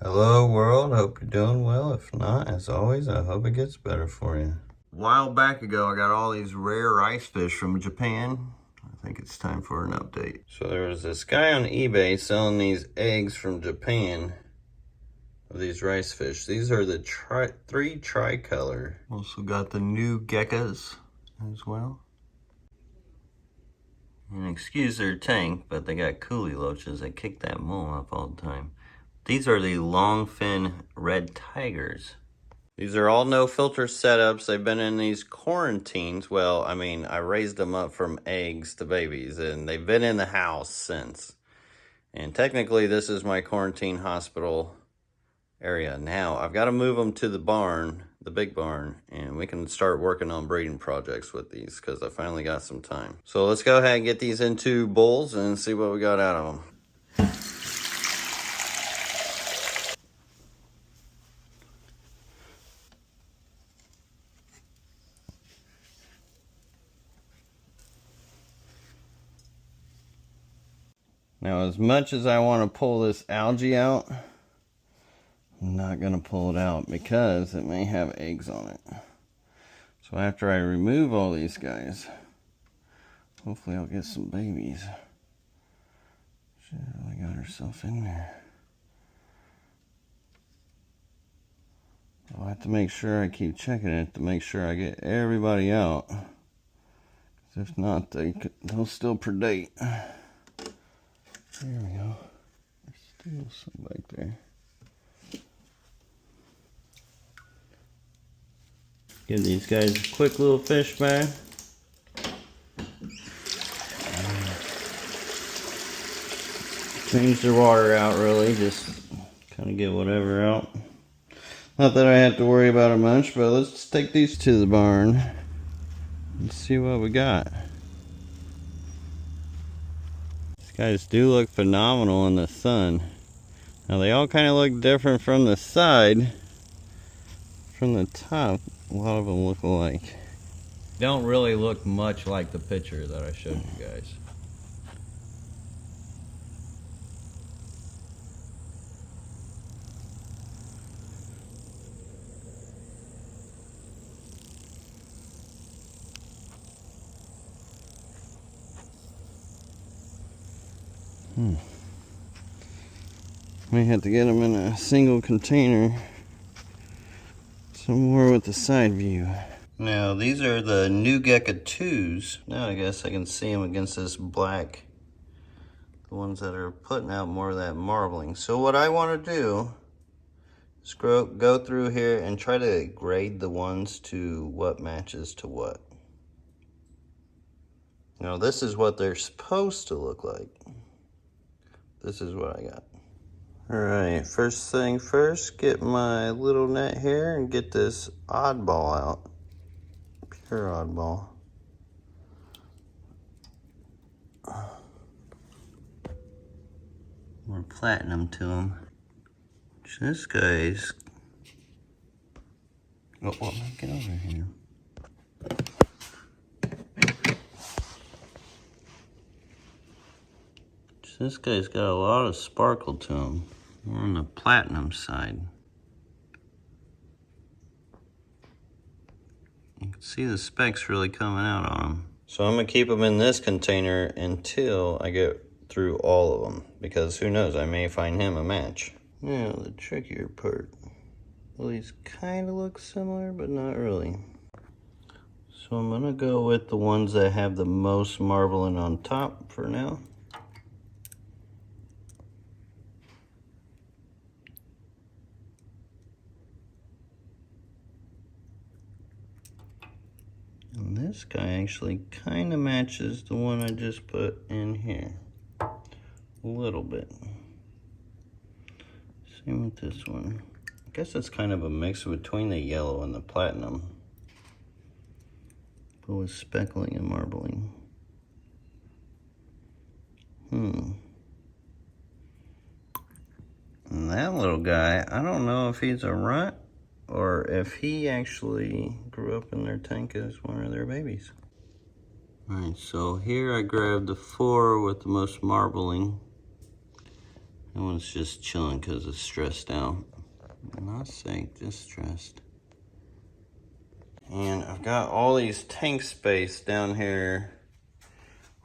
Hello world, hope you're doing well. If not, as always, I hope it gets better for you. A while back ago, I got all these rare Ricefish from Japan. I think it's time for an update. So there was this guy on eBay selling these eggs from Japan of these Ricefish. These are the three tricolor. Also got the new geckos as well. And excuse their tank, but they got coolie loaches that kick that mold up all the time. These are the long fin red tigers. These are all no filter setups. They've been in these quarantines. Well, I mean, I raised them up from eggs to babies, and they've been in the house since. And technically, this is my quarantine hospital area. Now, I've got to move them to the barn, the big barn, and we can start working on breeding projects with these because I finally got some time. So let's go ahead and get these into bowls and see what we got out of them. Now, as much as I want to pull this algae out, I'm not going to pull it out because it may have eggs on it. So after I remove all these guys, hopefully I'll get some babies. She really got herself in there. I'll have to make sure I keep checking it to make sure I get everybody out. Because if not, they'll still predate. There we go. There's still some back there. Give these guys a quick little fish bath. Change their water out really, just kind of get whatever out. Not that I have to worry about it much, but let's take these to the barn and see what we got. Guys do look phenomenal in the sun. Now they all kind of look different from the side. From the top, a lot of them look alike. Don't really look much like the picture that I showed you guys. May have to get them in a single container. Some more with the side view. Now these are the new Gecko 2s. Now I guess I can see them against this black. The ones that are putting out more of that marbling. So what I want to do is go through here and try to grade the ones to what matches to what. Now this is what they're supposed to look like. This is what I got. Alright, first thing first, get my little net here and get this oddball out. Pure oddball. More platinum to him. This guy's... Oh, well, get over here. This guy's got a lot of sparkle to him. We're on the platinum side. You can see the specks really coming out on them. So I'm going to keep them in this container until I get through all of them. Because who knows, I may find him a match. Now the trickier part. Well, these kind of look similar, but not really. So I'm going to go with the ones that have the most marbling on top for now. And this guy actually kind of matches the one I just put in here. A little bit. Same with this one. I guess it's kind of a mix between the yellow and the platinum. But with speckling and marbling. And that little guy, I don't know if he's a runt or if he actually grew up in their tank as one of their babies. Alright, so here I grabbed the 4 with the most marbling. That one's just chilling because it's stressed out. Not sick, just stressed. And I've got all these tank space down here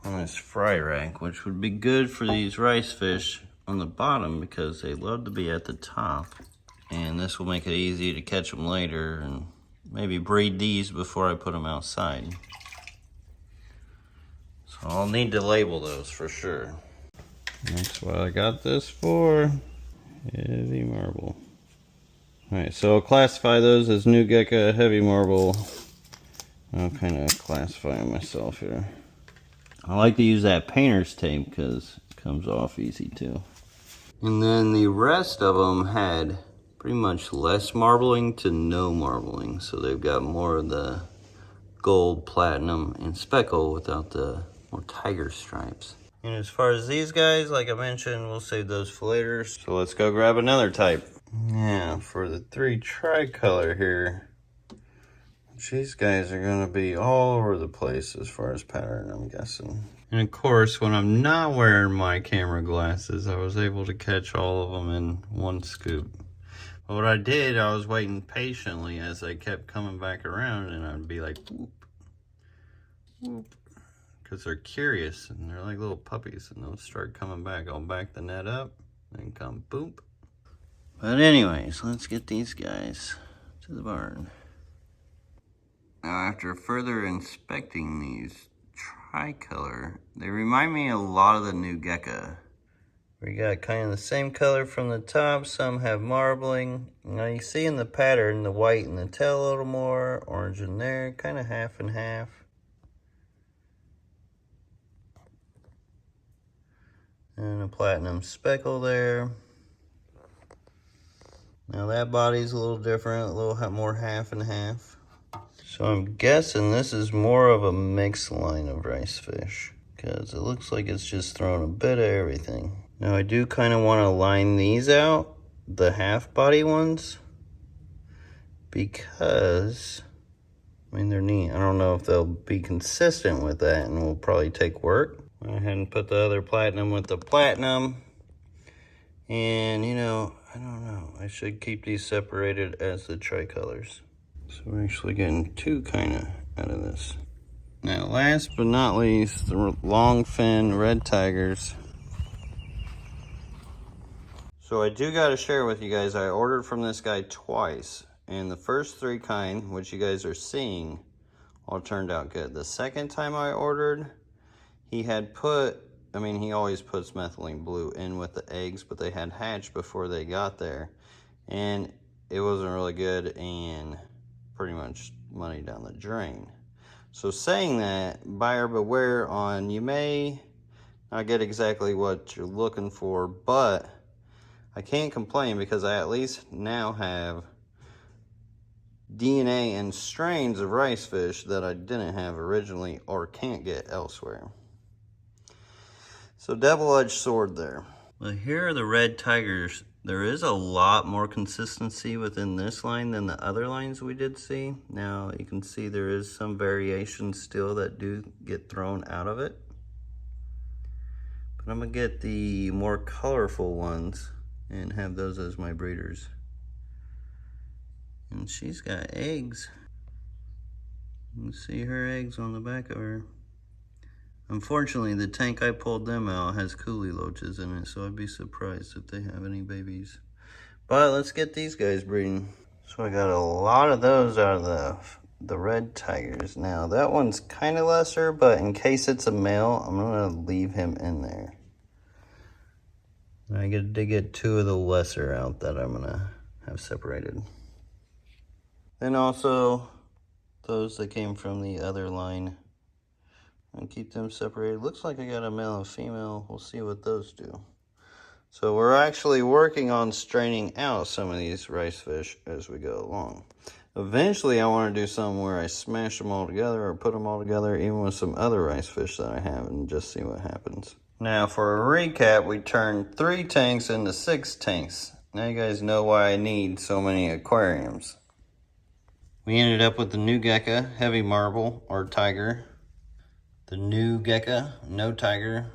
on this fry rack, which would be good for these rice fish on the bottom because they love to be at the top. And this will make it easy to catch them later and maybe breed these before I put them outside. So I'll need to label those for sure. That's what I got this for. Heavy marble. Alright, so I'll classify those as new gecko, heavy marble. I'll kind of classify them myself here. I like to use that painter's tape because it comes off easy too. And then the rest of them had pretty much less marbling to no marbling. So they've got more of the gold, platinum, and speckle without the more tiger stripes. And as far as these guys, like I mentioned, we'll save those for later. So let's go grab another type. Yeah, for the 3 tricolor here, these guys are gonna be all over the place as far as pattern, I'm guessing. And of course, when I'm not wearing my camera glasses, I was able to catch all of them in one scoop. But what I did, I was waiting patiently as they kept coming back around, and I'd be like, whoop, whoop. Because they're curious, and they're like little puppies, and they'll start coming back. I'll back the net up, and come boop. But anyways, let's get these guys to the barn. Now, after further inspecting these tricolor, they remind me a lot of the new gecko. We got kind of the same color from the top. Some have marbling. Now you see in the pattern the white in the tail a little more, orange in there, kind of half and half. And a platinum speckle there. Now that body's a little different, a little more half and half. So I'm guessing this is more of a mixed line of rice fish because it looks like it's just throwing a bit of everything. Now I do kind of want to line these out, the half body ones, because, I mean, they're neat. I don't know if they'll be consistent with that and will probably take work. Went ahead and put the other platinum with the platinum. And, you know, I don't know. I should keep these separated as the tricolors. So we're actually getting 2 kind of out of this. Now, last but not least, the long fin red tigers. So I do got to share with you guys, I ordered from this guy twice. And the first 3 kind, which you guys are seeing, all turned out good. The second time I ordered, he had put, I mean, he always puts methylene blue in with the eggs, but they had hatched before they got there. And it wasn't really good and pretty much money down the drain. So saying that, buyer beware on, you may not get exactly what you're looking for, but I can't complain because I at least now have DNA and strains of rice fish that I didn't have originally or can't get elsewhere. So double-edged sword there. Well, here are the red tigers. There is a lot more consistency within this line than the other lines we did see. Now you can see there is some variation still that do get thrown out of it. But I'm gonna get the more colorful ones and have those as my breeders. And she's got eggs. You can see her eggs on the back of her. Unfortunately, the tank I pulled them out has coolie loaches in it, so I'd be surprised if they have any babies. But let's get these guys breeding. So I got a lot of those out of the red tigers. Now, that one's kind of lesser, but in case it's a male, I'm going to leave him in there. I get to get 2 of the lesser out that I'm going to have separated. Then also, those that came from the other line, and keep them separated. Looks like I got a male and female. We'll see what those do. So we're actually working on straining out some of these rice fish as we go along. Eventually I want to do something where I smash them all together or put them all together even with some other rice fish that I have and just see what happens. Now for a recap, we turned 3 tanks into 6 tanks. Now you guys know why I need so many aquariums. We ended up with the new gecko, heavy marble or tiger. The new gecko, no tiger,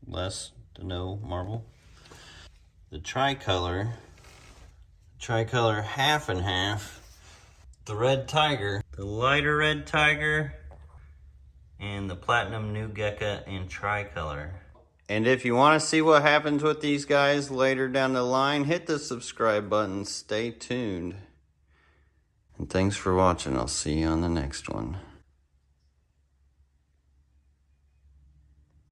less to no marble. the tricolor half and half, the red tiger, the lighter red tiger, and the platinum new gecko in tricolor. And if you want to see what happens with these guys later down the line, hit the subscribe button. Stay tuned. And thanks for watching. I'll see you on the next one.